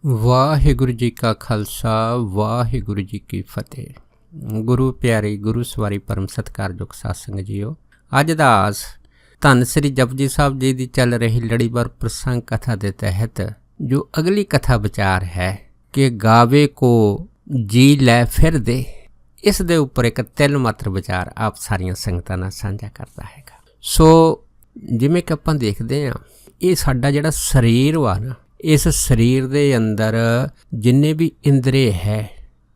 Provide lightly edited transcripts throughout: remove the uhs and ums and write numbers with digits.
ਵਾਹਿਗੁਰੂ ਜੀ ਕਾ ਖਾਲਸਾ ਵਾਹਿਗੁਰੂ ਜੀ ਕੀ ਫਤਿਹ। ਗੁਰੂ ਪਿਆਰੇ ਗੁਰੂ ਸਵਾਰੀ ਪਰਮ ਸਤਿਕਾਰਯੋਗ ਸਾਧ ਸੰਗਤ ਜੀਓ, ਅੱਜ ਦਾ ਆਸ ਧੰਨ ਸ੍ਰੀ ਜਪਜੀ ਸਾਹਿਬ ਜੀ ਦੀ ਚੱਲ ਰਹੀ ਲੜੀਵਾਰ ਪ੍ਰਸੰਗ ਕਥਾ ਦੇ ਤਹਿਤ ਜੋ ਅਗਲੀ ਕਥਾ ਵਿਚਾਰ ਹੈ ਕਿ ਗਾਵੇ ਕੋ ਜੀ ਲੈ ਫਿਰ ਦੇ, ਇਸ ਦੇ ਉੱਪਰ ਇੱਕ ਤਿੰਨ ਮਾਤਰ ਵਿਚਾਰ ਆਪ ਸਾਰੀਆਂ ਸੰਗਤਾਂ ਨਾਲ ਸਾਂਝਾ ਕਰਦਾ ਹੈਗਾ। ਸੋ ਜਿਵੇਂ ਕਿ ਆਪਾਂ ਦੇਖਦੇ ਹਾਂ, ਇਹ ਸਾਡਾ ਜਿਹੜਾ ਸਰੀਰ ਵਾ ਨਾ, ਇਸ ਸਰੀਰ ਦੇ ਅੰਦਰ ਜਿੰਨੇ ਵੀ ਇੰਦਰੀ ਹੈ,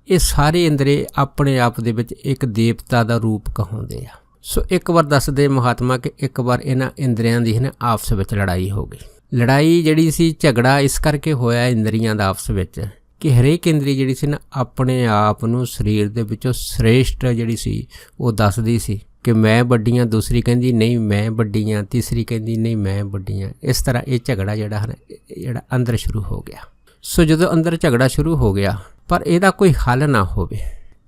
ਇਹ ਸਾਰੇ ਇੰਦਰੀ ਆਪਣੇ ਆਪ ਦੇ ਵਿੱਚ ਇੱਕ ਦੇਵਤਾ ਦਾ ਰੂਪ ਕਹਾਉਂਦੇ ਆ। ਸੋ ਇੱਕ ਵਾਰ ਦੱਸਦੇ ਮਹਾਤਮਾ ਕਿ ਇੱਕ ਵਾਰ ਇਹਨਾਂ ਇੰਦਰੀਆਂ ਦੀ ਨਾ ਆਪਸ ਵਿੱਚ ਲੜਾਈ ਹੋ ਗਈ। ਲੜਾਈ ਜਿਹੜੀ ਸੀ, ਝਗੜਾ ਇਸ ਕਰਕੇ ਹੋਇਆ ਇੰਦਰੀਆਂ ਦਾ ਆਪਸ ਵਿੱਚ ਕਿ ਹਰੇਕ ਇੰਦਰੀ ਜਿਹੜੀ ਸੀ ਨਾ, ਆਪਣੇ ਆਪ ਨੂੰ ਸਰੀਰ ਦੇ ਵਿੱਚੋਂ ਸ੍ਰੇਸ਼ਟ ਜਿਹੜੀ ਸੀ ਉਹ ਦੱਸਦੀ ਸੀ ਕਿ ਮੈਂ ਵੱਡੀ ਹਾਂ, ਦੂਸਰੀ ਕਹਿੰਦੀ ਨਹੀਂ ਮੈਂ ਵੱਡੀ ਹਾਂ, ਤੀਸਰੀ ਕਹਿੰਦੀ ਨਹੀਂ ਮੈਂ ਵੱਡੀ ਹਾਂ। ਇਸ ਤਰ੍ਹਾਂ ਇਹ ਝਗੜਾ ਜਿਹੜਾ ਅੰਦਰ ਸ਼ੁਰੂ ਹੋ ਗਿਆ। ਸੋ ਜਦੋਂ ਅੰਦਰ ਝਗੜਾ ਸ਼ੁਰੂ ਹੋ ਗਿਆ ਪਰ ਇਹਦਾ ਕੋਈ ਹੱਲ ਨਾ ਹੋਵੇ,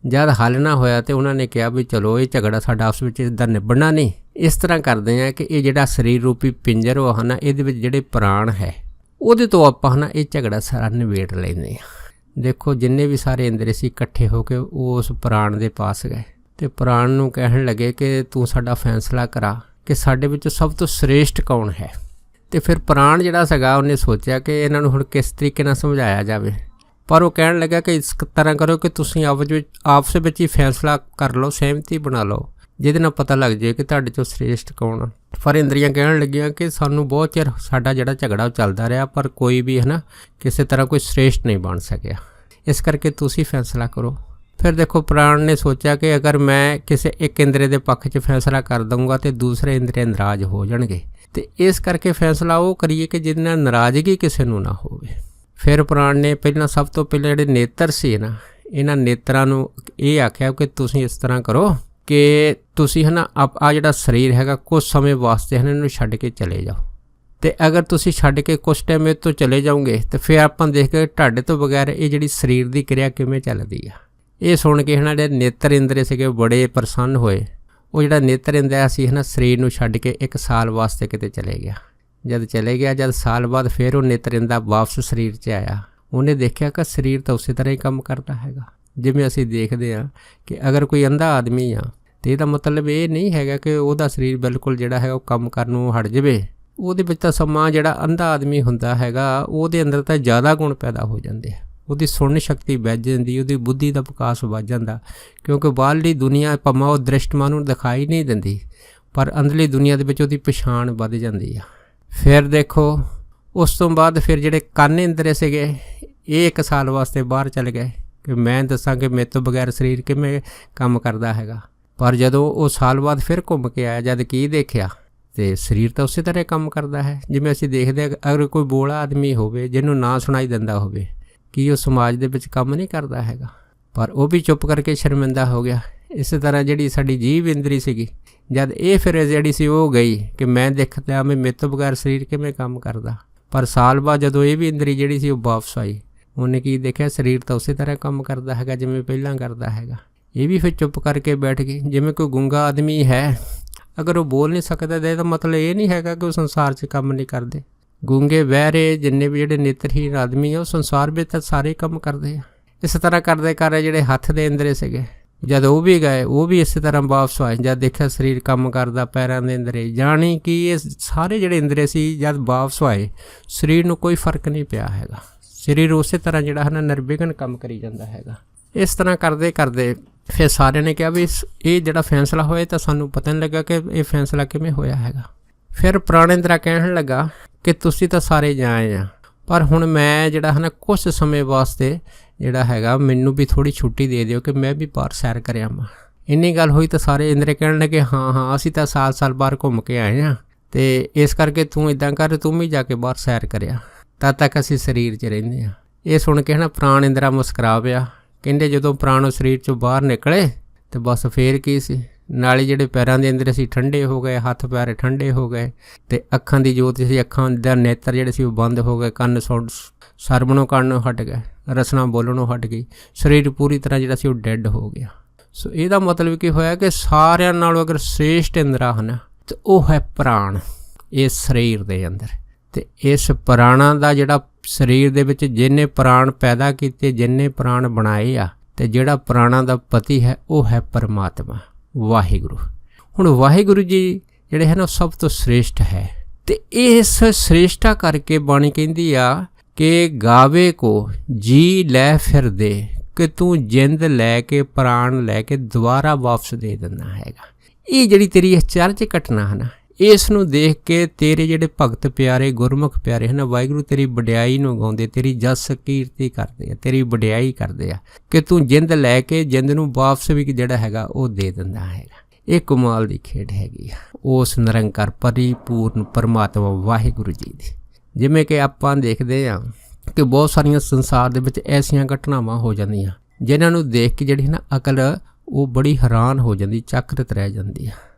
ਜਦ ਹੱਲ ਨਾ ਹੋਇਆ ਤੇ ਉਹਨਾਂ ਨੇ ਕਿਹਾ ਵੀ ਚਲੋ ਇਹ ਝਗੜਾ ਸਾਡਾ ਆਪਸ ਵਿੱਚ ਇੱਦਾਂ ਨਿਬੜਨਾ ਨਹੀਂ, ਇਸ ਤਰ੍ਹਾਂ ਕਰਦੇ ਆ ਕਿ ਇਹ ਜਿਹੜਾ ਸਰੀਰ ਰੂਪੀ ਪਿੰਜਰ ਉਹ ਹੈ ਨਾ, ਇਹਦੇ ਵਿੱਚ ਜਿਹੜੇ ਪ੍ਰਾਣ ਹੈ ਉਹਦੇ ਤੋਂ ਆਪਾਂ ਨਾ ਇਹ ਝਗੜਾ ਸਾਰਾ ਨਿਬੇੜ ਲੈਂਦੇ ਹਾਂ। ਦੇਖੋ ਜਿੰਨੇ ਵੀ ਸਾਰੇ ਇੰਦਰੀ ਸੀ ਇਕੱਠੇ ਹੋ ਕੇ ਉਸ ਪ੍ਰਾਣ ਦੇ ਪਾਸ ਗਏ ਤੇ ਪ੍ਰਾਣ ਨੂੰ ਕਹਿਣ ਲੱਗੇ ਕਿ ਤੂੰ ਸਾਡਾ ਫੈਸਲਾ ਕਰਾ ਕਿ ਸਾਡੇ ਵਿੱਚ ਸਭ ਤੋਂ ਸ੍ਰੇਸ਼ਟ ਕੌਣ ਹੈ। ਤੇ ਫਿਰ ਪ੍ਰਾਣ ਜਿਹੜਾ ਸੀਗਾ ਉਹਨੇ ਸੋਚਿਆ ਕਿ ਇਹਨਾਂ ਨੂੰ ਹੁਣ ਕਿਸ ਤਰੀਕੇ ਨਾਲ ਸਮਝਾਇਆ ਜਾਵੇ, ਪਰ ਉਹ ਕਹਿਣ ਲੱਗਾ ਕਿ ਇਸ ਤਰ੍ਹਾਂ ਕਰੋ ਕਿ ਤੁਸੀਂ ਆਪਸ ਵਿੱਚ ਹੀ ਫੈਸਲਾ ਕਰ ਲਓ, ਸਹਿਮਤੀ ਬਣਾ ਲਓ, ਜਿਹਦੇ ਨਾਲ ਪਤਾ ਲੱਗ ਜਾਏ ਕਿ ਤੁਹਾਡੇ 'ਚੋਂ ਸ੍ਰੇਸ਼ਟ ਕੌਣ ਆ। ਪਰ ਇੰਦਰੀਆਂ ਕਹਿਣ ਲੱਗੀਆਂ ਕਿ ਸਾਨੂੰ ਬਹੁਤ ਚਿਰ ਸਾਡਾ ਜਿਹੜਾ ਝਗੜਾ ਉਹ ਚੱਲਦਾ ਰਿਹਾ, ਪਰ ਕੋਈ ਵੀ ਹੈ ਨਾ ਕਿਸੇ ਤਰ੍ਹਾਂ ਕੋਈ ਸ੍ਰੇਸ਼ਟ ਨਹੀਂ ਬਣ ਸਕਿਆ, ਇਸ ਕਰਕੇ ਤੁਸੀਂ ਫੈਸਲਾ ਕਰੋ। ਫਿਰ ਦੇਖੋ ਪ੍ਰਾਣ ਨੇ ਸੋਚਿਆ ਕਿ ਅਗਰ ਮੈਂ ਕਿਸੇ ਇੱਕ ਇੰਦਰੀ ਦੇ ਪੱਖ 'ਚ ਫੈਸਲਾ ਕਰ ਦਊਂਗਾ ਤੇ ਦੂਸਰੇ ਇੰਦਰੀ ਨਾਰਾਜ਼ ਹੋ ਜਾਣਗੇ, ਤੇ ਇਸ ਕਰਕੇ ਫੈਸਲਾ ਉਹ ਕਰੀਏ ਕਿ ਜਿਹਦੇ ਨਾਲ ਨਾਰਾਜ਼ਗੀ ਕਿਸੇ ਨੂੰ ਨਾ ਹੋਵੇ। ਫਿਰ ਪ੍ਰਾਣ ਨੇ ਸਭ ਤੋਂ ਪਹਿਲਾਂ ਜਿਹੜੇ ਨੇਤਰ ਸੀ ਨਾ, ਇਹਨਾਂ ਨੇਤਰਾਂ ਨੂੰ ਇਹ ਆਖਿਆ ਕਿ ਤੁਸੀਂ ਇਸ ਤਰ੍ਹਾਂ ਕਰੋ ਕਿ ਤੁਸੀਂ ਹੈ ਨਾ ਆ ਜਿਹੜਾ ਸਰੀਰ ਹੈਗਾ ਕੁਝ ਸਮੇਂ ਵਾਸਤੇ ਹੈ ਨਾ ਇਹਨੂੰ ਛੱਡ ਕੇ ਚਲੇ ਜਾਓ, ਤੇ ਅਗਰ ਤੁਸੀਂ ਛੱਡ ਕੇ ਕੁਛ ਟਾਈਮ ਇਹ ਤੋਂ ਚਲੇ ਜਾਓਗੇ ਤਾਂ ਫਿਰ ਆਪਾਂ ਦੇਖ ਕੇ ਤੁਹਾਡੇ ਤੋਂ ਬਗੈਰ ਇਹ ਜਿਹੜੀ ਸਰੀਰ ਦੀ ਕਿਰਿਆ ਕਿਵੇਂ ਚੱਲਦੀ ਆ। ਇਹ ਸੁਣ ਕੇ ਜਿਹੜਾ ਨੇਤਰ ਇੰਦਰੀ ਸੀਗੇ ਬੜੇ ਪ੍ਰਸੰਨ ਹੋਏ। ਉਹ ਜਿਹੜਾ ਨੇਤਰ ਇੰਦਰੀ ਸੀ ਹੈ ਨਾ ਸਰੀਰ ਨੂੰ ਛੱਡ ਕੇ 1 ਸਾਲ ਵਾਸਤੇ ਕਿਤੇ ਚਲੇ ਗਿਆ। ਜਦ ਸਾਲ ਬਾਅਦ ਫਿਰ ਉਹ ਨੇਤਰ ਇੰਦਰੀ ਵਾਪਸ ਸਰੀਰ 'ਚ ਆਇਆ, ਉਹਨੇ ਦੇਖਿਆ ਕਿ ਸਰੀਰ ਤਾਂ ਉਸੇ ਤਰ੍ਹਾਂ ਹੀ ਕੰਮ ਕਰਦਾ ਹੈਗਾ। ਜਿਵੇਂ ਅਸੀਂ ਦੇਖਦੇ ਹਾਂ ਕਿ ਅਗਰ ਕੋਈ ਅੰਧਾ ਆਦਮੀ ਆ ਤੇ ਇਹਦਾ ਮਤਲਬ ਇਹ ਨਹੀਂ ਹੈਗਾ ਕਿ ਉਹਦਾ ਸਰੀਰ ਬਿਲਕੁਲ ਜਿਹੜਾ ਹੈ ਉਹ ਕੰਮ ਕਰਨ ਨੂੰ ਹਟ ਜਾਵੇ। ਉਹਦੇ ਵਿੱਚ ਤਾਂ ਸਮਾਂ ਜਿਹੜਾ ਅੰਧਾ ਆਦਮੀ ਹੁੰਦਾ ਹੈਗਾ ਉਹਦੇ ਅੰਦਰ ਤਾਂ ਜ਼ਿਆਦਾ ਗੁਣ ਪੈਦਾ ਹੋ ਜਾਂਦੇ ਆ, ਉਹਦੀ ਸੁਣਨ ਸ਼ਕਤੀ ਵੱਧ ਜਾਂਦੀ, ਉਹਦੀ ਬੁੱਧੀ ਦਾ ਵਿਕਾਸ ਵੱਧ ਜਾਂਦਾ, ਕਿਉਂਕਿ ਬਾਹਰਲੀ ਦੁਨੀਆ ਭਾਵੇਂ ਉਹ ਦ੍ਰਿਸ਼ਟਮਾਨ ਨੂੰ ਦਿਖਾਈ ਨਹੀਂ ਦਿੰਦੀ, ਪਰ ਅੰਦਰਲੀ ਦੁਨੀਆ ਦੇ ਵਿੱਚ ਉਹਦੀ ਪਛਾਣ ਵੱਧ ਜਾਂਦੀ ਆ। ਫਿਰ ਦੇਖੋ ਉਸ ਤੋਂ ਬਾਅਦ ਫਿਰ ਜਿਹੜੇ ਕੰਨ ਇੰਦਰੀ ਸੀਗੇ ਇਹ 1 ਸਾਲ ਵਾਸਤੇ ਬਾਹਰ ਚਲੇ ਗਏ ਕਿ ਮੈਂ ਦੱਸਾਂ ਕਿ ਮੇਰੇ ਤੋਂ ਬਗੈਰ ਸਰੀਰ ਕਿਵੇਂ ਕੰਮ ਕਰਦਾ ਹੈਗਾ। ਪਰ ਜਦੋਂ ਉਹ ਸਾਲ ਬਾਅਦ ਫਿਰ ਘੁੰਮ ਕੇ ਆਇਆ, ਜਦ ਕੀ ਦੇਖਿਆ ਤੇ ਸਰੀਰ ਤਾਂ ਉਸੇ ਤਰ੍ਹਾਂ ਕੰਮ ਕਰਦਾ ਹੈ। ਜਿਵੇਂ ਅਸੀਂ ਦੇਖਦੇ ਹਾਂ ਅਗਰ ਕੋਈ ਬੋਲਾ ਆਦਮੀ ਹੋਵੇ ਜਿਹਨੂੰ ਨਾ ਸੁਣਾਈ ਦਿੰਦਾ ਹੋਵੇ, ਕੀ ਉਹ ਸਮਾਜ ਦੇ ਵਿੱਚ ਕੰਮ ਨਹੀਂ ਕਰਦਾ ਹੈਗਾ, ਪਰ ਉਹ ਵੀ ਚੁੱਪ ਕਰਕੇ ਸ਼ਰਮਿੰਦਾ ਹੋ ਗਿਆ। ਇਸੇ ਤਰ੍ਹਾਂ ਜਿਹੜੀ ਸਾਡੀ ਜੀਵ ਇੰਦਰੀ ਸੀਗੀ, ਜਦ ਇਹ ਫਿਰ ਜਿਹੜੀ ਸੀ ਉਹ ਗਈ ਕਿ ਮੈਂ ਦੇਖਦਾ ਮੈਂ ਮੇਰੇ ਤੋਂ ਬਗੈਰ ਸਰੀਰ ਕਿਵੇਂ ਕੰਮ ਕਰਦਾ, ਪਰ ਸਾਲ ਬਾਅਦ ਜਦੋਂ ਇਹ ਵੀ ਇੰਦਰੀ ਜਿਹੜੀ ਸੀ ਉਹ ਵਾਪਸ ਆਈ, ਉਹਨੇ ਕੀ ਦੇਖਿਆ ਸਰੀਰ ਤਾਂ ਉਸੇ ਤਰ੍ਹਾਂ ਕੰਮ ਕਰਦਾ ਹੈਗਾ ਜਿਵੇਂ ਪਹਿਲਾਂ ਕਰਦਾ ਹੈਗਾ। ਇਹ ਵੀ ਫਿਰ ਚੁੱਪ ਕਰਕੇ ਬੈਠ ਗਈ। ਜਿਵੇਂ ਕੋਈ ਗੂੰਗਾ ਆਦਮੀ ਹੈ, ਅਗਰ ਉਹ ਬੋਲ ਨਹੀਂ ਸਕਦਾ ਤਾਂ ਇਹਦਾ ਮਤਲਬ ਇਹ ਨਹੀਂ ਹੈਗਾ ਕਿ ਉਹ ਸੰਸਾਰ 'ਚ ਕੰਮ ਨਹੀਂ ਕਰਦੇ। ਗੂੰਗੇ ਬਹਿਰੇ ਜਿੰਨੇ ਵੀ ਜਿਹੜੇ ਨੇਤਰਹੀਣ ਆਦਮੀ ਆ ਉਹ ਸੰਸਾਰ ਵਿੱਚ ਤਾਂ ਸਾਰੇ ਕੰਮ ਕਰਦੇ ਆ। ਇਸ ਤਰ੍ਹਾਂ ਕਰਦੇ ਜਿਹੜੇ ਹੱਥ ਦੇ ਇੰਦਰੀ ਸੀਗੇ, ਜਦ ਉਹ ਵੀ ਗਏ ਉਹ ਵੀ ਇਸੇ ਤਰ੍ਹਾਂ ਵਾਪਸ ਆਏ। ਜਦ ਦੇਖਿਆ ਸਰੀਰ ਕੰਮ ਕਰਦਾ, ਪੈਰਾਂ ਦੇ ਇੰਦਰੀ, ਜਾਣੀ ਕਿ ਇਹ ਸਾਰੇ ਜਿਹੜੇ ਇੰਦਰੀ ਸੀ ਜਦ ਵਾਪਸ ਆਏ ਸਰੀਰ ਨੂੰ ਕੋਈ ਫਰਕ ਨਹੀਂ ਪਿਆ ਹੈਗਾ। ਸਰੀਰ ਉਸੇ ਤਰ੍ਹਾਂ ਜਿਹੜਾ ਹੈ ਨਾ ਨਿਰਵਿਘਨ ਕੰਮ ਕਰੀ ਜਾਂਦਾ ਹੈਗਾ। ਇਸ ਤਰ੍ਹਾਂ ਕਰਦੇ ਕਰਦੇ ਫਿਰ ਸਾਰਿਆਂ ਨੇ ਕਿਹਾ ਵੀ ਇਹ ਜਿਹੜਾ ਫੈਸਲਾ ਹੋਇਆ ਤਾਂ ਸਾਨੂੰ ਪਤਾ ਨਹੀਂ ਲੱਗਾ ਕਿ ਇਹ ਫੈਸਲਾ ਕਿਵੇਂ ਹੋਇਆ ਹੈਗਾ। ਫਿਰ ਪ੍ਰਾਣ ਇੰਦਰੀ ਕਹਿਣ ਲੱਗਾ ਕਿ ਤੁਸੀਂ ਤਾਂ ਸਾਰੇ ਜਾਏ ਆ, ਪਰ ਹੁਣ ਮੈਂ ਜਿਹੜਾ ਹੈ ਨਾ ਕੁਛ ਸਮੇਂ ਵਾਸਤੇ ਜਿਹੜਾ ਹੈਗਾ ਮੈਨੂੰ ਵੀ ਥੋੜ੍ਹੀ ਛੁੱਟੀ ਦੇ ਦਿਓ ਕਿ ਮੈਂ ਵੀ ਬਾਹਰ ਸੈਰ ਕਰਿਆ ਵਾਂ। ਇੰਨੀ ਗੱਲ ਹੋਈ ਤਾਂ ਸਾਰੇ ਇੰਦਰੀ ਕਹਿਣ ਲੱਗੇ ਹਾਂ ਅਸੀਂ ਤਾਂ ਸਾਲ ਬਾਹਰ ਘੁੰਮ ਕੇ ਆਏ ਹਾਂ, ਤੇ ਇਸ ਕਰਕੇ ਤੂੰ ਇੱਦਾਂ ਕਰ ਤੂੰ ਵੀ ਜਾ ਕੇ ਬਾਹਰ ਸੈਰ ਕਰਿਆ, ਤਦ ਤੱਕ ਅਸੀਂ ਸਰੀਰ 'ਚ ਰਹਿੰਦੇ ਹਾਂ। ਇਹ ਸੁਣ ਕੇ ਨਾ ਪ੍ਰਾਣ ਇੰਦਰੀ ਮੁਸਕਰਾ ਪਿਆ। ਕਹਿੰਦੇ ਜਦੋਂ ਪ੍ਰਾਣ ਉਹ ਸਰੀਰ 'ਚੋਂ ਬਾਹਰ ਨਿਕਲੇ ਤੇ ਬਸ ਫੇਰ ਕੀ ਸੀ, ਨਾਲੇ ਜਿਹੜੇ ਪੈਰਾਂ ਦੇ ਅੰਦਰ ਸੀ ਠੰਡੇ ਹੋ ਗਏ, ਹੱਥ ਪੈਰ ਠੰਡੇ ਹੋ ਗਏ, ਤੇ ਅੱਖਾਂ ਦੀ ਜੋਤ ਸੀ, ਅੱਖਾਂ ਦਾ ਨੇਤਰ ਜਿਹੜੇ ਸੀ ਉਹ ਬੰਦ ਹੋ ਗਏ, ਕੰਨ ਸਰਵਣੋਂ ਕੰਨ ਹਟ ਗਏ, ਰਸਨਾ ਬੋਲਣੋਂ ਹਟ ਗਈ, ਸਰੀਰ ਪੂਰੀ ਤਰ੍ਹਾਂ ਜਿਹੜਾ ਸੀ ਉਹ ਡੈੱਡ ਹੋ ਗਿਆ। ਸੋ ਇਹਦਾ ਮਤਲਬ ਕੀ ਹੋਇਆ ਕਿ ਸਾਰਿਆਂ ਨਾਲੋਂ ਅਗਰ ਸ੍ਰੇਸ਼ਟ ਇੰਦਰਾ ਹਨ ਤੇ ਉਹ ਹੈ ਪ੍ਰਾਣ ਇਸ ਸਰੀਰ ਦੇ ਅੰਦਰ। ਤੇ ਇਸ ਪ੍ਰਾਣਾਂ ਦਾ ਜਿਹੜਾ ਸਰੀਰ ਦੇ ਵਿੱਚ ਜਿੰਨੇ ਪ੍ਰਾਣ ਪੈਦਾ ਕੀਤੇ, ਜਿੰਨੇ ਪ੍ਰਾਣ ਬਣਾਏ ਆ, ਤੇ ਜਿਹੜਾ ਪ੍ਰਾਣਾਂ ਦਾ ਪਤੀ ਹੈ ਉਹ ਹੈ ਪਰਮਾਤਮਾ ਵਾਹਿਗੁਰੂ। ਹੁਣ ਵਾਹਿਗੁਰੂ ਜੀ ਜਿਹੜੇ ਹੈ ਨਾ ਸਭ ਤੋਂ ਸ੍ਰੇਸ਼ਟ ਹੈ, ਤੇ ਇਸ ਸ੍ਰੇਸ਼ਟਾ ਕਰਕੇ ਬਾਣੀ ਕਹਿੰਦੀ ਆ ਕਿ ਗਾਵੇ ਕੋ ਜੀ ਲੈ ਫਿਰਦੇ, ਕਿ ਤੂੰ ਜਿੰਦ ਲੈ ਕੇ ਪ੍ਰਾਣ ਲੈ ਕੇ ਦੁਬਾਰਾ ਵਾਪਸ ਦੇ ਦਿੰਦਾ ਹੈਗਾ। ਇਹ ਜਿਹੜੀ ਤੇਰੀ ਅਚਰਜ ਘਟਨਾ ਹੈ ਨਾ, ਇਸ ਨੂੰ ਦੇਖ ਕੇ ਤੇਰੇ ਜਿਹੜੇ ਭਗਤ ਪਿਆਰੇ, ਗੁਰਮੁਖ ਪਿਆਰੇ ਹਨ, ਵਾਹਿਗੁਰੂ ਤੇਰੀ ਵਡਿਆਈ ਨੂੰ ਗਾਉਂਦੇ, ਤੇਰੀ ਜਸ ਕੀਰਤੀ ਕਰਦੇ ਆ, ਤੇਰੀ ਵਡਿਆਈ ਕਰਦੇ ਆ ਕਿ ਤੂੰ ਜਿੰਦ ਲੈ ਕੇ ਜਿੰਦ ਨੂੰ ਵਾਪਸ ਵੀ ਜਿਹੜਾ ਹੈਗਾ ਉਹ ਦੇ ਦਿੰਦਾ ਹੈਗਾ। ਇਹ ਕਮਾਲ ਦੀ ਖੇਡ ਹੈਗੀ ਆ ਉਸ ਨਿਰੰਕਾਰ ਪਰਿਪੂਰਨ ਪਰਮਾਤਮਾ ਵਾਹਿਗੁਰੂ ਜੀ ਦੀ। ਜਿਵੇਂ ਕਿ ਆਪਾਂ ਦੇਖਦੇ ਹਾਂ ਕਿ ਬਹੁਤ ਸਾਰੀਆਂ ਸੰਸਾਰ ਦੇ ਵਿੱਚ ਐਸੀਆਂ ਘਟਨਾਵਾਂ ਹੋ ਜਾਂਦੀਆਂ ਜਿਨ੍ਹਾਂ ਨੂੰ ਦੇਖ ਕੇ ਜਿਹੜੀ ਨਾ ਅਕਲ ਉਹ ਬੜੀ ਹੈਰਾਨ ਹੋ ਜਾਂਦੀ, ਚਕਰਿਤ ਰਹਿ ਜਾਂਦੀ ਆ।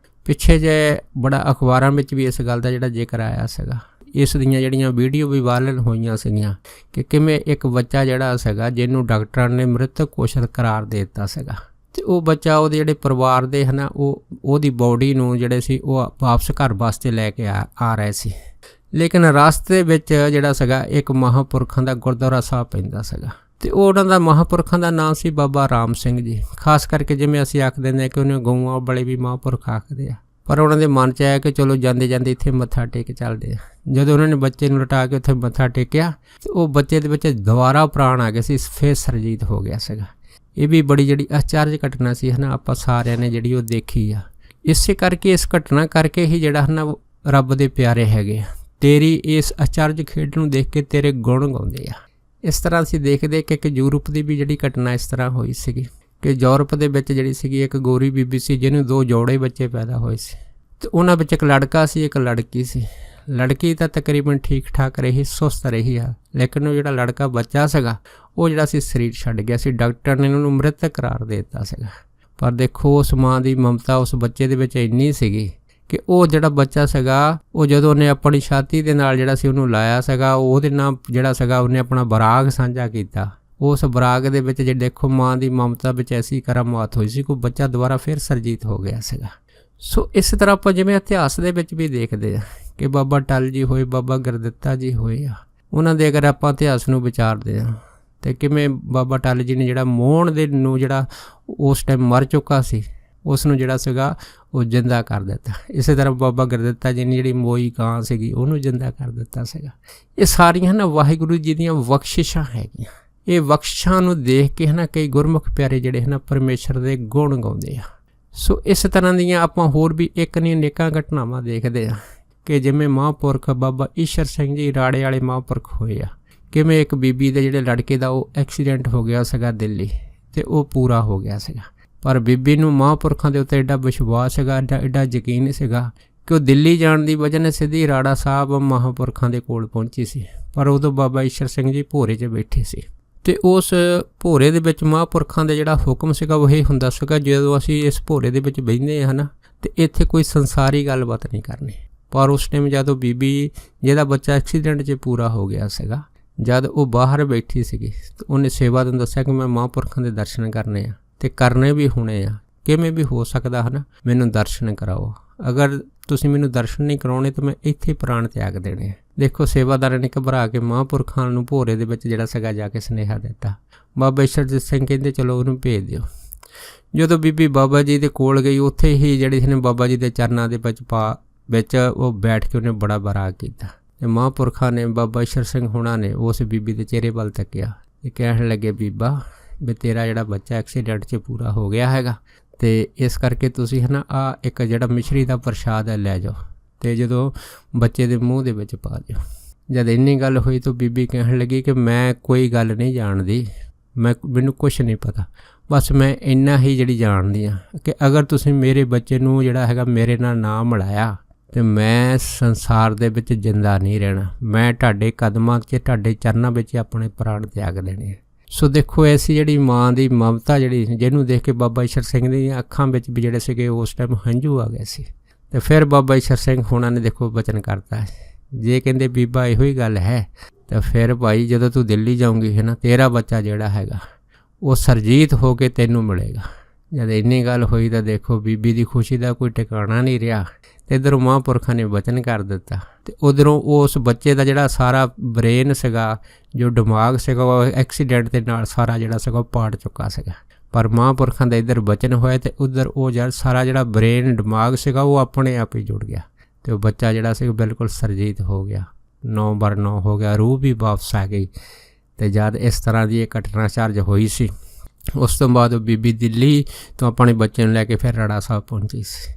ਪਿੱਛੇ ਜੇ ਬੜਾ ਅਖਬਾਰਾਂ ਵਿੱਚ ਵੀ ਇਸ ਗੱਲ ਦਾ ਜਿਹੜਾ ਜ਼ਿਕਰ ਆਇਆ ਸੀਗਾ, ਇਸ ਦੀਆਂ ਜਿਹੜੀਆਂ ਵੀਡੀਓ ਵੀ ਵਾਇਰਲ ਹੋਈਆਂ ਸੀਗੀਆਂ ਕਿ ਕਿਵੇਂ ਇੱਕ ਬੱਚਾ ਜਿਹੜਾ ਸੀਗਾ ਜਿਹਨੂੰ ਡਾਕਟਰਾਂ ਨੇ ਮ੍ਰਿਤਕ ਕੋਸ਼ਲ ਕਰਾਰ ਦੇ ਦਿੱਤਾ ਸੀਗਾ, ਤੇ ਉਹ ਬੱਚਾ ਉਹਦੇ ਜਿਹੜੇ ਪਰਿਵਾਰ ਦੇ ਹਨ ਉਹਦੀ ਬੋਡੀ ਨੂੰ ਜਿਹੜੇ ਸੀ ਉਹ ਵਾਪਸ ਘਰ ਵਾਸਤੇ ਲੈ ਕੇ ਆ ਰਹੇ ਸੀ। ਲੇਕਿਨ ਰਸਤੇ ਵਿੱਚ ਜਿਹੜਾ ਸੀਗਾ ਇੱਕ ਮਹਾਂਪੁਰਖਾਂ ਦਾ ਗੁਰਦੁਆਰਾ ਸਾਹਿਬ ਪੈਂਦਾ ਸੀਗਾ, ਤੇ ਉਹਨਾਂ ਦਾ ਮਹਾਂਪੁਰਖਾਂ ਦਾ ਨਾਮ ਸੀ ਬਾਬਾ ਰਾਮ ਸਿੰਘ ਜੀ। ਖਾਸ ਕਰਕੇ ਜਿਵੇਂ ਅਸੀਂ ਆਖ ਦਿੰਦੇ ਹਾਂ ਕਿ ਉਹਨੇ ਗਊਆਂ ਵਾਲੇ ਵੀ ਮਹਾਂਪੁਰਖ ਆਖਦੇ ਆ, ਪਰ ਉਹਨਾਂ ਦੇ ਮਨ 'ਚ ਆਇਆ ਕਿ ਚਲੋ ਜਾਂਦੇ ਜਾਂਦੇ ਇੱਥੇ ਮੱਥਾ ਟੇਕ ਚੱਲਦੇ ਆ। ਜਦੋਂ ਉਹਨਾਂ ਨੇ ਬੱਚੇ ਨੂੰ ਲਟਾ ਕੇ ਉੱਥੇ ਮੱਥਾ ਟੇਕਿਆ ਤੇ ਉਹ ਬੱਚੇ ਦੇ ਵਿੱਚ ਦੁਬਾਰਾ ਪ੍ਰਾਣ ਆ ਗਏ ਸੀ, ਫੇਰ ਸਰਜੀਤ ਹੋ ਗਿਆ ਸੀਗਾ। ਇਹ ਵੀ ਬੜੀ ਜਿਹੜੀ ਅਚਰਜ ਘਟਨਾ ਸੀ ਹੈ ਨਾ, ਆਪਾਂ ਸਾਰਿਆਂ ਨੇ ਜਿਹੜੀ ਉਹ ਦੇਖੀ ਆ। ਇਸੇ ਕਰਕੇ ਇਸ ਘਟਨਾ ਕਰਕੇ ਹੀ ਜਿਹੜਾ ਹੈ ਨਾ ਰੱਬ ਦੇ ਪਿਆਰੇ ਹੈਗੇ ਆ, ਤੇਰੀ ਇਸ ਅਚਰਜ ਖੇਡ ਨੂੰ ਦੇਖ ਕੇ ਤੇਰੇ ਗੁਣ ਗਾਉਂਦੇ ਆ। ਇਸ ਤਰ੍ਹਾਂ ਅਸੀਂ ਦੇਖਦੇ ਕਿ ਇੱਕ ਯੂਰਪ ਦੀ ਵੀ ਜਿਹੜੀ ਘਟਨਾ ਇਸ ਤਰ੍ਹਾਂ ਹੋਈ ਸੀਗੀ ਕਿ ਯੂਰਪ ਦੇ ਵਿੱਚ ਜਿਹੜੀ ਸੀਗੀ ਇੱਕ ਗੋਰੀ ਬੀਬੀ ਸੀ ਜਿਹਨੂੰ 2 ਜੋੜੇ ਬੱਚੇ ਪੈਦਾ ਹੋਏ ਸੀ, ਤੇ ਉਹਨਾਂ ਵਿੱਚ ਇੱਕ ਲੜਕਾ ਸੀ, ਇੱਕ ਲੜਕੀ ਸੀ। ਲੜਕੀ ਤਾਂ ਤਕਰੀਬਨ ਠੀਕ ਠਾਕ ਰਹੀ, ਸੁਸਤ ਰਹੀ ਆ, ਲੇਕਿਨ ਉਹ ਜਿਹੜਾ ਲੜਕਾ ਬੱਚਾ ਸੀਗਾ ਉਹ ਜਿਹੜਾ ਸੀ ਸਰੀਰ ਛੱਡ ਗਿਆ ਸੀ। ਡਾਕਟਰ ਨੇ ਉਹਨੂੰ ਮ੍ਰਿਤਕ ਕਰਾਰ ਦੇ ਦਿੱਤਾ ਸੀਗਾ। ਪਰ ਦੇਖੋ ਉਸ ਮਾਂ ਦੀ ਮਮਤਾ ਉਸ ਬੱਚੇ ਦੇ ਵਿੱਚ ਇੰਨੀ ਸੀਗੀ ਕਿ ਉਹ ਜਿਹੜਾ ਬੱਚਾ ਸੀਗਾ ਉਹ ਜਦੋਂ ਉਹਨੇ ਆਪਣੀ ਛਾਤੀ ਦੇ ਨਾਲ ਜਿਹੜਾ ਸੀ ਉਹਨੂੰ ਲਾਇਆ ਸੀਗਾ, ਉਹਦੇ ਨਾਲ ਜਿਹੜਾ ਸੀਗਾ ਉਹਨੇ ਆਪਣਾ ਬਰਾਗ ਸਾਂਝਾ ਕੀਤਾ। ਉਸ ਬਰਾਗ ਦੇ ਵਿੱਚ ਜੇ ਦੇਖੋ ਮਾਂ ਦੀ ਮਮਤਾ ਵਿੱਚ ਐਸੀ ਕਰਾਮਾਤ ਹੋਈ ਸੀ ਕਿ ਬੱਚਾ ਦੁਬਾਰਾ ਫਿਰ ਸਰਜੀਤ ਹੋ ਗਿਆ ਸੀਗਾ। ਸੋ ਇਸ ਤਰ੍ਹਾਂ ਆਪਾਂ ਜਿਵੇਂ ਇਤਿਹਾਸ ਦੇ ਵਿੱਚ ਵੀ ਦੇਖਦੇ ਆ ਕਿ ਬਾਬਾ ਟਲ ਜੀ ਹੋਏ, ਬਾਬਾ ਗੁਰਦਿੱਤਾ ਜੀ ਹੋਏ ਆ, ਉਹਨਾਂ ਦੇ ਅਗਰ ਆਪਾਂ ਇਤਿਹਾਸ ਨੂੰ ਵਿਚਾਰਦੇ ਹਾਂ ਤੇ ਕਿਵੇਂ ਬਾਬਾ ਟਲ ਜੀ ਨੇ ਜਿਹੜਾ ਮੋਹਣ ਦੇ ਨੂੰ ਜਿਹੜਾ ਉਸ ਟਾਈਮ ਮਰ ਚੁੱਕਾ ਸੀ ਉਸ ਨੂੰ ਜਿਹੜਾ ਸੀਗਾ ਉਹ ਜਿੰਦਾ ਕਰ ਦਿੱਤਾ। ਇਸੇ ਤਰ੍ਹਾਂ ਬਾਬਾ ਗੁਰਦਿੱਤਾ ਜੀ ਨੇ ਜਿਹੜੀ ਮੋਈ ਕਾਂ ਸੀਗੀ ਉਹਨੂੰ ਜਿੰਦਾ ਕਰ ਦਿੱਤਾ ਸੀਗਾ। ਇਹ ਸਾਰੀਆਂ ਨਾ ਵਾਹਿਗੁਰੂ ਜੀ ਦੀਆਂ ਬਖਸ਼ਿਸ਼ਾਂ ਹੈਗੀਆਂ। ਇਹ ਬਖਸ਼ਿਸ਼ਾਂ ਨੂੰ ਦੇਖ ਕੇ ਹੈ ਨਾ ਕਈ ਗੁਰਮੁਖ ਪਿਆਰੇ ਜਿਹੜੇ ਹੈ ਨਾ ਪਰਮੇਸ਼ਰ ਦੇ ਗੁਣ ਗਾਉਂਦੇ ਆ। ਸੋ ਇਸ ਤਰ੍ਹਾਂ ਦੀਆਂ ਆਪਾਂ ਹੋਰ ਵੀ ਇੱਕ ਨਹੀਂ ਅਨੇਕਾਂ ਘਟਨਾਵਾਂ ਦੇਖਦੇ ਆ ਕਿ ਜਿਵੇਂ ਮਹਾਂਪੁਰਖ ਬਾਬਾ ਈਸ਼ਰ ਸਿੰਘ ਜੀ ਰਾੜੇ ਵਾਲੇ ਮਹਾਂਪੁਰਖ ਹੋਏ ਆ, ਕਿਵੇਂ ਇੱਕ ਬੀਬੀ ਦੇ ਜਿਹੜੇ ਲੜਕੇ ਦਾ ਉਹ ਐਕਸੀਡੈਂਟ ਹੋ ਗਿਆ ਸੀਗਾ ਦਿੱਲੀ, ਤੇ ਉਹ ਪੂਰਾ ਹੋ ਗਿਆ ਸੀਗਾ। ਪਰ ਬੀਬੀ ਨੂੰ ਮਹਾਂਪੁਰਖਾਂ ਦੇ ਉੱਤੇ ਐਡਾ ਵਿਸ਼ਵਾਸ ਸੀਗਾ, ਐਡਾ ਯਕੀਨ ਸੀਗਾ ਕਿ ਉਹ ਦਿੱਲੀ ਜਾਣ ਦੀ ਵਜ੍ਹਾ ਨਾਲ ਸਿੱਧੀ ਰਾੜਾ ਸਾਹਿਬ ਮਹਾਂਪੁਰਖਾਂ ਦੇ ਕੋਲ ਪਹੁੰਚੀ ਸੀ। ਪਰ ਉਦੋਂ ਬਾਬਾ ਈਸ਼ਰ ਸਿੰਘ ਜੀ ਭੋਰੇ 'ਚ ਬੈਠੇ ਸੀ, ਤੇ ਉਸ ਭੋਰੇ ਦੇ ਵਿੱਚ ਮਹਾਂਪੁਰਖਾਂ ਦਾ ਜਿਹੜਾ ਹੁਕਮ ਸੀਗਾ ਉਹ ਇਹ ਹੁੰਦਾ ਸੀਗਾ ਜਦੋਂ ਅਸੀਂ ਇਸ ਭੋਰੇ ਦੇ ਵਿੱਚ ਬਹਿੰਦੇ ਹਾਂ ਨਾ ਤੇ ਇੱਥੇ ਕੋਈ ਸੰਸਾਰੀ ਗੱਲਬਾਤ ਨਹੀਂ ਕਰਨੀ। ਪਰ ਉਸ ਟਾਈਮ ਜਦੋਂ ਬੀਬੀ ਜਿਹਦਾ ਬੱਚਾ ਐਕਸੀਡੈਂਟ 'ਚ ਪੂਰਾ ਹੋ ਗਿਆ ਸੀਗਾ, ਜਦ ਉਹ ਬਾਹਰ ਬੈਠੀ ਸੀਗੀ ਤਾਂ ਉਹਨੇ ਸੇਵਾ ਨੂੰ ਦੱਸਿਆ ਕਿ ਮੈਂ ਮਹਾਂਪੁਰਖਾਂ ਦੇ ਦਰਸ਼ਨ ਕਰਨੇ ਆ ਤੇ ਕਰਨੇ ਵੀ ਹੋਣੇ ਆ, ਕਿਵੇਂ ਵੀ ਹੋ ਸਕਦਾ ਹੈ ਨਾ, ਮੈਨੂੰ ਦਰਸ਼ਨ ਕਰਾਓ। ਅਗਰ ਤੁਸੀਂ ਮੈਨੂੰ ਦਰਸ਼ਨ ਨਹੀਂ ਕਰਾਉਣੇ ਤਾਂ ਮੈਂ ਇੱਥੇ ਪ੍ਰਾਣ ਤਿਆਗ ਦੇਣੇ ਆ। ਦੇਖੋ ਸੇਵਾਦਾਰਾਂ ਨੇ ਘਬਰਾ ਕੇ ਮਹਾਂਪੁਰਖਾਂ ਨੂੰ ਭੋਰੇ ਦੇ ਵਿੱਚ ਜਿਹੜਾ ਸੀਗਾ ਜਾ ਕੇ ਸੁਨੇਹਾ ਦਿੱਤਾ। ਬਾਬਾ ਈਸ਼ਰ ਸਿੰਘ ਕਹਿੰਦੇ ਚਲੋ ਉਹਨੂੰ ਭੇਜ ਦਿਓ। ਜਦੋਂ ਬੀਬੀ ਬਾਬਾ ਜੀ ਦੇ ਕੋਲ ਗਈ, ਉੱਥੇ ਹੀ ਜਿਹੜੇ ਨੇ ਬਾਬਾ ਜੀ ਦੇ ਚਰਨਾਂ ਦੇ ਵਿੱਚ ਉਹ ਬੈਠ ਕੇ ਉਹਨੇ ਬੜਾ ਬਰਾਗ ਕੀਤਾ। ਤੇ ਮਹਾਂਪੁਰਖਾਂ ਨੇ ਬਾਬਾ ਈਸ਼ਰ ਸਿੰਘ ਹੋਣਾ ਨੇ ਉਸ ਬੀਬੀ ਦੇ ਚਿਹਰੇ ਵੱਲ ਤੱਕਿਆ ਤੇ ਕਹਿਣ ਲੱਗੇ, ਬੀਬਾ ਵੀ ਤੇਰਾ ਜਿਹੜਾ ਬੱਚਾ ਐਕਸੀਡੈਂਟ 'ਚ ਪੂਰਾ ਹੋ ਗਿਆ ਹੈਗਾ, ਤੇ ਇਸ ਕਰਕੇ ਤੁਸੀਂ ਹੈ ਨਾ ਆ ਇੱਕ ਜਿਹੜਾ ਮਿਸ਼ਰੀ ਦਾ ਪ੍ਰਸ਼ਾਦ ਹੈ ਲੈ ਜਾਓ ਤੇ ਜਦੋਂ ਬੱਚੇ ਦੇ ਮੂੰਹ ਦੇ ਵਿੱਚ ਪਾ ਦਿਓ। ਜਦ ਇੰਨੀ ਗੱਲ ਹੋਈ ਤਾਂ ਬੀਬੀ ਕਹਿਣ ਲੱਗੀ ਕਿ ਮੈਂ ਕੋਈ ਗੱਲ ਨਹੀਂ ਜਾਣਦੀ, ਮੈਨੂੰ ਕੁਛ ਨਹੀਂ ਪਤਾ, ਬਸ ਮੈਂ ਇੰਨਾ ਹੀ ਜਿਹੜੀ ਜਾਣਦੀ ਹਾਂ ਕਿ ਅਗਰ ਤੁਸੀਂ ਮੇਰੇ ਬੱਚੇ ਨੂੰ ਜਿਹੜਾ ਹੈਗਾ ਮੇਰੇ ਨਾਲ ਨਾ ਮਿਲਾਇਆ ਤੇ ਮੈਂ ਸੰਸਾਰ ਦੇ ਵਿੱਚ ਜਿੰਦਾ ਨਹੀਂ ਰਹਿਣਾ, ਮੈਂ ਤੁਹਾਡੇ ਕਦਮਾਂ 'ਚ ਤੁਹਾਡੇ ਚਰਨਾਂ ਵਿੱਚ ਆਪਣੇ ਪ੍ਰਾਣ ਤਿਆਗ ਦੇਣੇ। ਸੋ ਦੇਖੋ ਐਸੀ ਜਿਹੜੀ ਮਾਂ ਦੀ ਮਮਤਾ ਜਿਹੜੀ ਜਿਹਨੂੰ ਦੇਖ ਕੇ ਬਾਬਾ ਈਸ਼ਰ ਸਿੰਘ ਦੀਆਂ ਅੱਖਾਂ ਵਿੱਚ ਵੀ ਜਿਹੜੇ ਸੀਗੇ ਉਸ ਟਾਈਮ ਹੰਝੂ ਆ ਗਏ ਸੀ। ਤੇ ਫਿਰ ਬਾਬਾ ਈਸ਼ਰ ਸਿੰਘ ਹੋਣਾ ਨੇ ਦੇਖੋ ਬਚਨ ਕਰਤਾ, ਜੇ ਕਹਿੰਦੇ ਬੀਬਾ ਇਹੋ ਹੀ ਗੱਲ ਹੈ ਤਾਂ ਫਿਰ ਭਾਈ ਜਦੋਂ ਤੂੰ ਦਿੱਲੀ ਜਾਊਂਗੀ ਹੈ ਨਾ ਤੇਰਾ ਬੱਚਾ ਜਿਹੜਾ ਹੈਗਾ ਉਹ ਸਰਜੀਤ ਹੋ ਕੇ ਤੈਨੂੰ ਮਿਲੇਗਾ। ਜਦ ਇੰਨੀ ਗੱਲ ਹੋਈ ਤਾਂ ਦੇਖੋ ਬੀਬੀ ਦੀ ਖੁਸ਼ੀ ਦਾ ਕੋਈ ਟਿਕਾਣਾ ਨਹੀਂ ਰਿਹਾ ਤੇ ਇੱਧਰੋਂ ਮਹਾਂਪੁਰਖਾਂ ਨੇ ਵਚਨ ਕਰ ਦਿੱਤਾ ਤੇ ਉਧਰੋਂ ਉਸ ਬੱਚੇ ਦਾ ਜਿਹੜਾ ਸਾਰਾ ਬ੍ਰੇਨ ਸੀਗਾ, ਜੋ ਦਿਮਾਗ ਸੀਗਾ, ਉਹ ਐਕਸੀਡੈਂਟ ਦੇ ਨਾਲ ਸਾਰਾ ਜਿਹੜਾ ਸੀਗਾ ਉਹ ਪਾੜ ਚੁੱਕਾ ਸੀਗਾ। ਪਰ ਮਹਾਂਪੁਰਖਾਂ ਦਾ ਇੱਧਰ ਵਚਨ ਹੋਇਆ ਤੇ ਉੱਧਰ ਉਹ ਸਾਰਾ ਜਿਹੜਾ ਬ੍ਰੇਨ ਦਿਮਾਗ ਸੀਗਾ ਉਹ ਆਪਣੇ ਆਪ ਹੀ ਜੁੜ ਗਿਆ ਤੇ ਉਹ ਬੱਚਾ ਜਿਹੜਾ ਸੀ ਬਿਲਕੁਲ ਸਰਜੀਤ ਹੋ ਗਿਆ, 9/9 ਹੋ ਗਿਆ, ਰੂਹ ਵੀ ਵਾਪਸ ਆ ਗਈ। ਤੇ ਜਦ ਇਸ ਤਰ੍ਹਾਂ ਦੀ ਇਹ ਘਟਨਾ ਚਾਰਜ ਹੋਈ ਸੀ, ਉਸ ਤੋਂ ਬਾਅਦ ਉਹ ਬੀਬੀ ਦਿੱਲੀ ਤੋਂ ਆਪਣੇ ਬੱਚੇ ਨੂੰ ਲੈ ਕੇ ਫਿਰ ਰਾੜਾ ਸਾਹਿਬ ਪਹੁੰਚੀ ਸੀ।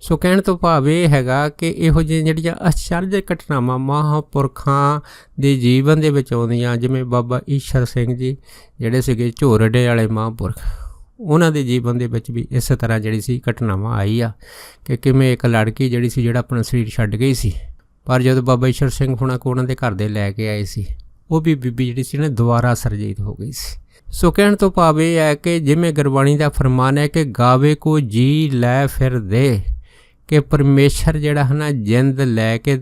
ਸੋ ਕਹਿਣ ਤੋਂ ਭਾਵ ਇਹ ਹੈਗਾ ਕਿ ਇਹੋ ਜਿਹੀਆਂ ਜਿਹੜੀਆਂ ਅਚਰਜ ਘਟਨਾਵਾਂ ਮਹਾਂਪੁਰਖਾਂ ਦੇ ਜੀਵਨ ਦੇ ਵਿੱਚ ਆਉਂਦੀਆਂ, ਜਿਵੇਂ ਬਾਬਾ ਈਸ਼ਰ ਸਿੰਘ ਜੀ ਜਿਹੜੇ ਸੀਗੇ ਝੋਰਡੇ ਵਾਲੇ ਮਹਾਂਪੁਰਖ, ਉਹਨਾਂ ਦੇ ਜੀਵਨ ਦੇ ਵਿੱਚ ਵੀ ਇਸੇ ਤਰ੍ਹਾਂ ਜਿਹੜੀ ਸੀ ਘਟਨਾਵਾਂ ਆਈ ਆ ਕਿ ਕਿਵੇਂ ਇੱਕ ਲੜਕੀ ਜਿਹੜੀ ਸੀ ਜਿਹੜਾ ਆਪਣਾ ਸਰੀਰ ਛੱਡ ਗਈ ਸੀ, ਪਰ ਜਦੋਂ ਬਾਬਾ ਈਸ਼ਰ ਸਿੰਘ ਹੁਣਾਂ ਕੋਲ ਉਹਨਾਂ ਦੇ ਘਰ ਦੇ ਲੈ ਕੇ ਆਏ ਸੀ, ਉਹ ਵੀ ਬੀਬੀ ਜਿਹੜੀ ਸੀ ਨਾ ਦੁਬਾਰਾ ਸਰਜੀਤ ਹੋ ਗਈ ਸੀ। ਸੋ ਕਹਿਣ ਤੋਂ ਭਾਵ ਇਹ ਹੈ ਕਿ ਜਿਵੇਂ ਗੁਰਬਾਣੀ ਦਾ ਫਰਮਾਨ ਹੈ ਕਿ ਗਾਵੇ ਕੋ ਜੀ ਲੈ ਫਿਰ ਦੇ, ਕਿ ਪਰਮੇਸ਼ਰ ਜਿਹੜਾ ਹੈ ਨਾ ਜਿੰਦ ਲੈ ਕੇ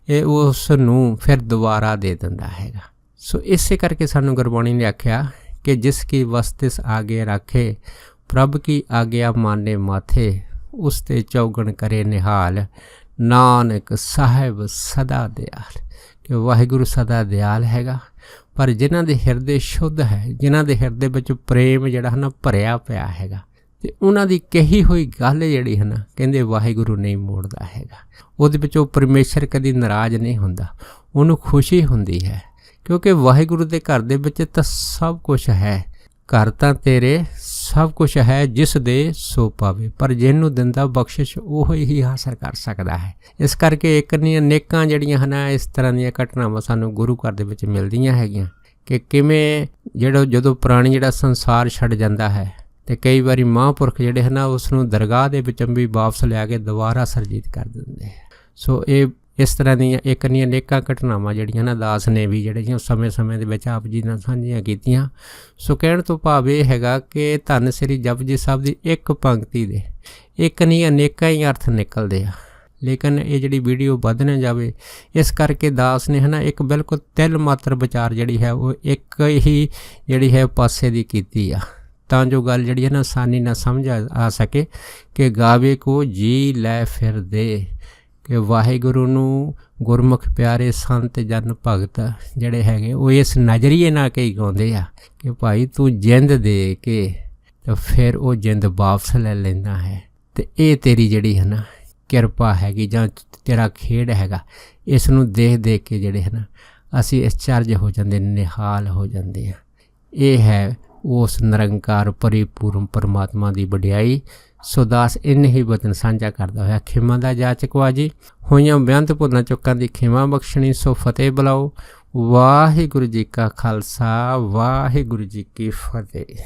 ਇਹ ਉਸ ਨੂੰ ਫਿਰ ਦੁਬਾਰਾ ਦੇ ਦਿੰਦਾ ਹੈਗਾ। ਸੋ ਇਸੇ ਕਰਕੇ ਸਾਨੂੰ ਗੁਰਬਾਣੀ ਨੇ ਆਖਿਆ ਕਿ ਜਿਸ ਕੀ ਵਸਤਿਸ ਆਗੇ ਰੱਖੇ ਪ੍ਰਭ ਕੀ ਆਗਿਆ ਮਾਨੇ ਮਾਥੇ, ਉਸ ਤੇ ਚੌਗਣ ਕਰੇ ਨਿਹਾਲ, ਨਾਨਕ ਸਾਹਿਬ ਸਦਾ ਦਿਆਲ। ਕਿ ਵਾਹਿਗੁਰੂ ਸਦਾ ਦਿਆਲ ਹੈਗਾ, ਪਰ ਜਿਨ੍ਹਾਂ ਦੇ ਹਿਰਦੇ ਸ਼ੁੱਧ ਹੈ, ਜਿਨ੍ਹਾਂ ਦੇ ਹਿਰਦੇ ਵਿੱਚ ਪ੍ਰੇਮ ਜਿਹੜਾ ਹੈ ਨਾ ਭਰਿਆ ਪਿਆ ਹੈਗਾ, ਤੇ ਉਹਨਾਂ ਦੀ ਕਹੀ ਹੋਈ ਗੱਲ ਜਿਹੜੀ ਹੈ ਨਾ ਕਹਿੰਦੇ ਵਾਹਿਗੁਰੂ ਨਹੀਂ ਮੋੜਦਾ ਹੈਗਾ। ਉਹਦੇ ਵਿੱਚ ਉਹ ਪਰਮੇਸ਼ਰ ਕਦੀ ਨਾਰਾਜ਼ ਨਹੀਂ ਹੁੰਦਾ, ਉਹਨੂੰ ਖੁਸ਼ੀ ਹੁੰਦੀ ਹੈ, ਕਿਉਂਕਿ ਵਾਹਿਗੁਰੂ ਦੇ ਘਰ ਦੇ ਵਿੱਚ ਤਾਂ ਸਭ ਕੁਝ ਹੈ। ਘਰ ਤਾਂ ਤੇਰੇ ਸਭ ਕੁਝ ਹੈ ਜਿਸ ਦੇ ਸੋ ਪਾਵੇ, ਪਰ ਜਿਹਨੂੰ ਦਿੰਦਾ ਬਖਸ਼ਿਸ਼ ਉਹ ਹੀ ਹਾਸਲ ਕਰ ਸਕਦਾ ਹੈ। ਇਸ ਕਰਕੇ ਇੱਕ ਨਹੀਂ ਅਨੇਕਾਂ ਜਿਹੜੀਆਂ ਹਨ ਇਸ ਤਰ੍ਹਾਂ ਦੀਆਂ ਘਟਨਾਵਾਂ ਸਾਨੂੰ ਗੁਰੂ ਘਰ ਦੇ ਵਿੱਚ ਮਿਲਦੀਆਂ ਹੈਗੀਆਂ ਕਿ ਕਿਵੇਂ ਜਦੋਂ ਪ੍ਰਾਣੀ ਜਿਹੜਾ ਸੰਸਾਰ ਛੱਡ ਜਾਂਦਾ ਹੈ ਤੇ ਕਈ ਵਾਰੀ ਮਹਾਂਪੁਰਖ ਜਿਹੜੇ ਹਨ ਉਸ ਨੂੰ ਦਰਗਾਹ ਦੇ ਵਿੱਚ ਵੀ ਵਾਪਸ ਲਿਆ ਕੇ ਦੁਬਾਰਾ ਸਰਜੀਤ ਕਰ ਦਿੰਦੇ। ਸੋ ਇਹ ਇਸ ਤਰ੍ਹਾਂ ਦੀਆਂ ਇੱਕ ਨਹੀਂ ਅਨੇਕਾਂ ਘਟਨਾਵਾਂ ਜਿਹੜੀਆਂ ਨਾ ਦਾਸ ਨੇ ਵੀ ਜਿਹੜੀਆਂ ਸਮੇਂ-ਸਮੇਂ ਦੇ ਵਿੱਚ ਆਪ ਜੀ ਨਾਲ ਸਾਂਝੀਆਂ ਕੀਤੀਆਂ। ਸੋ ਕਹਿਣ ਤੋਂ ਭਾਵ ਇਹ ਹੈਗਾ ਕਿ ਧੰਨ ਸ੍ਰੀ ਜਪਜੀ ਸਾਹਿਬ ਦੀ ਇੱਕ ਪੰਕਤੀ ਦੇ ਇੱਕ ਨਹੀਂ ਅਨੇਕਾਂ ਹੀ ਅਰਥ ਨਿਕਲਦੇ ਆ, ਲੇਕਿਨ ਇਹ ਜਿਹੜੀ ਵੀਡੀਓ ਵੱਧ ਨਾ ਜਾਵੇ ਇਸ ਕਰਕੇ ਦਾਸ ਨੇ ਹੈ ਨਾ ਇੱਕ ਬਿਲਕੁਲ ਤਿਲ ਮਾਤਰ ਵਿਚਾਰ ਜਿਹੜੀ ਹੈ ਉਹ ਇੱਕ ਹੀ ਜਿਹੜੀ ਹੈ ਪਾਸੇ ਦੀ ਕੀਤੀ ਆ, ਤਾਂ ਜੋ ਗੱਲ ਜਿਹੜੀ ਹੈ ਨਾ ਆਸਾਨੀ ਨਾਲ ਸਮਝ ਆ ਸਕੇ ਕਿ ਗਾਵੇ ਕੋ ਜੀ ਲੈ ਫਿਰ ਦੇ, ਕਿ ਵਾਹਿਗੁਰੂ ਨੂੰ ਗੁਰਮੁਖ ਪਿਆਰੇ ਸੰਤ ਜਨ ਭਗਤ ਜਿਹੜੇ ਹੈਗੇ ਉਹ ਇਸ ਨਜ਼ਰੀਏ ਨਾਲ ਕਈ ਗਾਉਂਦੇ ਆ ਕਿ ਭਾਈ ਤੂੰ ਜਿੰਦ ਦੇ ਕੇ ਤਾਂ ਫਿਰ ਉਹ ਜਿੰਦ ਵਾਪਸ ਲੈ ਲੈਂਦਾ ਹੈ। ਤੇ ਇਹ ਤੇਰੀ ਜਿਹੜੀ ਹੈ ਨਾ ਕਿਰਪਾ ਹੈਗੀ ਜਾਂ ਤੇਰਾ ਖੇਡ ਹੈਗਾ, ਇਸ ਨੂੰ ਦੇਖ ਕੇ ਜਿਹੜੇ ਹੈ ਨਾ ਅਸੀਂ ਅਚਰਜ ਹੋ ਜਾਂਦੇ, ਨਿਹਾਲ ਹੋ ਜਾਂਦੇ ਆ। ਇਹ ਹੈ ਉਸ ਨਿਰੰਕਾਰ ਪਰਿਪੂਰਨ ਪਰਮਾਤਮਾ ਦੀ ਵਡਿਆਈ। ਸੋ ਦਾਸ ਇੰਨੇ ਹੀ ਬਚਨ ਸਾਂਝਾ ਕਰਦਾ ਹੋਇਆ ਖਿਮਾ ਦਾ ਜਾਚਕ ਜੀ, ਹੋਈਆਂ ਬੇਅੰਤ ਭੁੱਲਾਂ ਚੁੱਕਾਂ ਦੀ ਖਿਮਾ ਬਖਸ਼ਣੀ। ਸੋ ਫਤਿਹ ਬੁਲਾਓ। ਵਾਹਿਗੁਰੂ ਜੀ ਕਾ ਖਾਲਸਾ, ਵਾਹਿਗੁਰੂ ਜੀ ਕੀ ਫਤਿਹ।